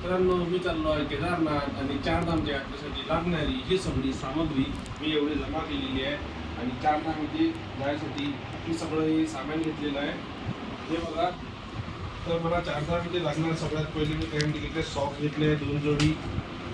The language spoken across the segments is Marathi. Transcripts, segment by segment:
मित्रांनो, मी चाललो आहे केदारनाथ आणि चारधामच्या यात्रेसाठी लागणारी ही सगळी सामग्री मी एवढी जमा केलेली आहे. आणि चारधाममध्ये जायसाठी मी सगळं हे सामान घेतलेलं आहे. हे बघा, तर मला चारधाममध्ये लागणार सगळ्यात पहिले मी काय घेतले, सॉक्स घेतले 2 जोडी.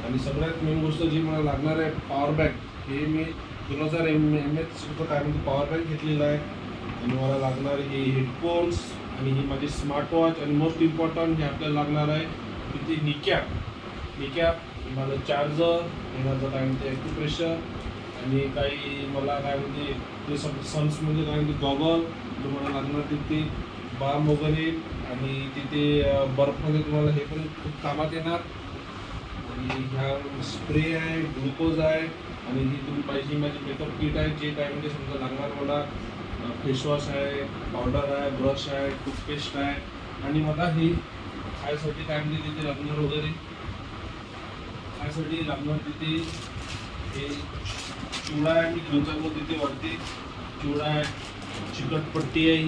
आणि सगळ्यात मेन गोष्ट जी मला लागणार आहे पॉवर बँक. हे मी 2000 mAh काय म्हणते पॉवर बँक घेतलेला आहे. आणि मला लागणार हे हेडफोन्स आणि ही माझी स्मार्ट वॉच. आणि मोस्ट इम्पॉर्टंट हे आपल्याला लागणार आहे तिथे निकॅप माझं चार्जर, माझं काय म्हणते ॲक्युप्रेशर. आणि काही मला काय म्हणते ते सन्समध्ये काय म्हणते गॉगल तुम्हाला लागणार तिथे, बाम वगैरे. आणि तिथे बर्फमध्ये तुम्हाला हे पण खूप कामात येणार. आणि ह्या स्प्रे आहे, ग्लुकोज आहे. आणि ही तुम्ही पाहिजे माझी मेकअप किट आहे, जे काय म्हणजे समजा लागणार मला फेसवॉश आहे, पावडर आहे, ब्रश आहे, टूथपेस्ट आहे. आणि मला हे खायसाठी काय म्हणजे तिथे लागणार वगैरे, खायसाठी लागणार तिथे हे चिवडा आहे. मी घेऊन चाललो तिथे वरती चिवडा आहे, चिकटपट्टी आहे,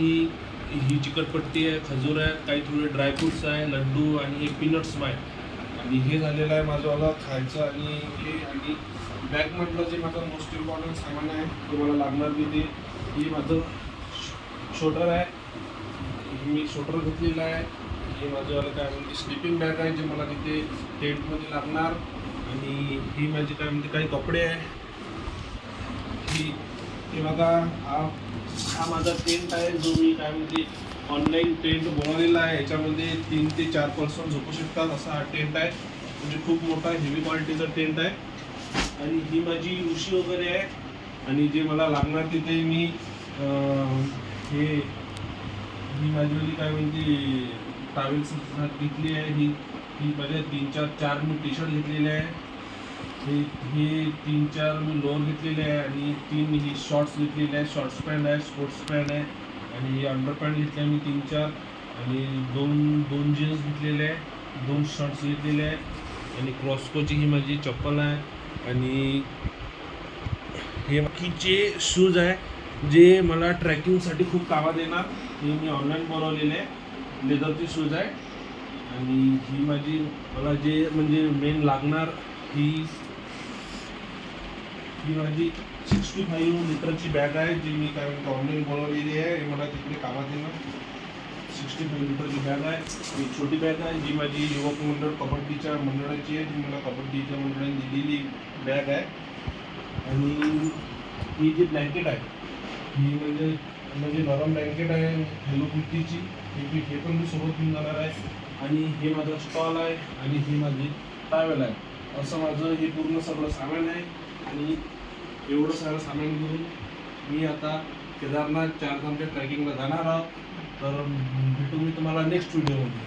ही चिकटपट्टी आहे, खजूर आहे, काही थोडे ड्रायफ्रुट्स आहे, लड्डू आणि हे पीनट्स आहे. आणि हे झालेलं आहे माझंवाला खायचं. आणि हे आणि बॅगमधलं जे माझं मोस्ट इम्पॉर्टंट सामान आहे ते मला लागणार तिथे. हे माझं शोल्डर आहे, मी शोल्डर घेतलेलं आहे. हे माझं काय म्हणते स्लिपिंग बॅग आहे, जे मला तिथे टेंटमध्ये लागणार. आणि ही माझी काय म्हणते काही कपडे आहे. हे बघा, हा माझा टेंट आहे, जो मी काय म्हणते ऑनलाईन टेंट बनवलेला आहे. याच्यामध्ये 3 ते 4 पर्सन झोपू शकतात असा हा टेंट आहे. म्हणजे खूप मोठा हेवी क्वालिटीचा टेंट आहे. आणि ही माझी उशी वगैरे आहे. आणि जे मला लागणार तिथे मी ही माझी काय म्हणते ट्रॅव्हल्स घेतली आहे. ही माझ्या 3-4 मी टी शर्ट घेतलेले आहे. हे 3-4 मी लोअर घेतलेले आहे. आणि 3 ही शॉर्ट्स घेतलेले आहे, शॉर्ट्स पॅन्ट आहे, स्पोर्ट्स पॅन्ट आहे. आणि ही अंडर पॅन्ट घेतले आहे मी 3-4. आणि दोन जीन्स घेतलेले आहे, 2 शर्ट्स घेतलेले आहे. आणि क्रॉस्कोची ही माझी चप्पल आहे. आणि हे बाकीचे शूज आहे, जे मला ट्रॅकिंगसाठी खूप कामात येणार. हे मी ऑनलाईन बोलवलेले आहे, लेदरचे शूज आहे. आणि ही माझी मला जे म्हणजे मेन लागणार ही माझी 65 लिटरची बॅग आहे, जी मी काय म्हणतो ऑनलाईन बोलवलेली आहे. हे मला तिकडे कामात येणार. 65 लिटरची बॅग आहे. ही छोटी बॅग आहे, जी माझी युवक मंडळ कबड्डीच्या मंडळाची आहे, जी मला कबड्डीच्या मंडळाने दिलेली बॅग आहे. आणि ही जी ब्लँकेट आहे, ही म्हणजे नरम ब्लँकेट आहे हेलो किटीची. हे पण मी सोबत घेऊन जाणार आहे. आणि हे माझं स्टॉल आहे. आणि ही माझी ट्रॅव्हल आहे. असं माझं हे पूर्ण सगळं सामान आहे. आणि एवढं सगळं सामान घेऊन मी आता केदारनाथ चारधामच्या ट्रॅकिंगला जाणार आहोत. तर भेटू मी तुम्हाला नेक्स्ट व्हिडिओमध्ये.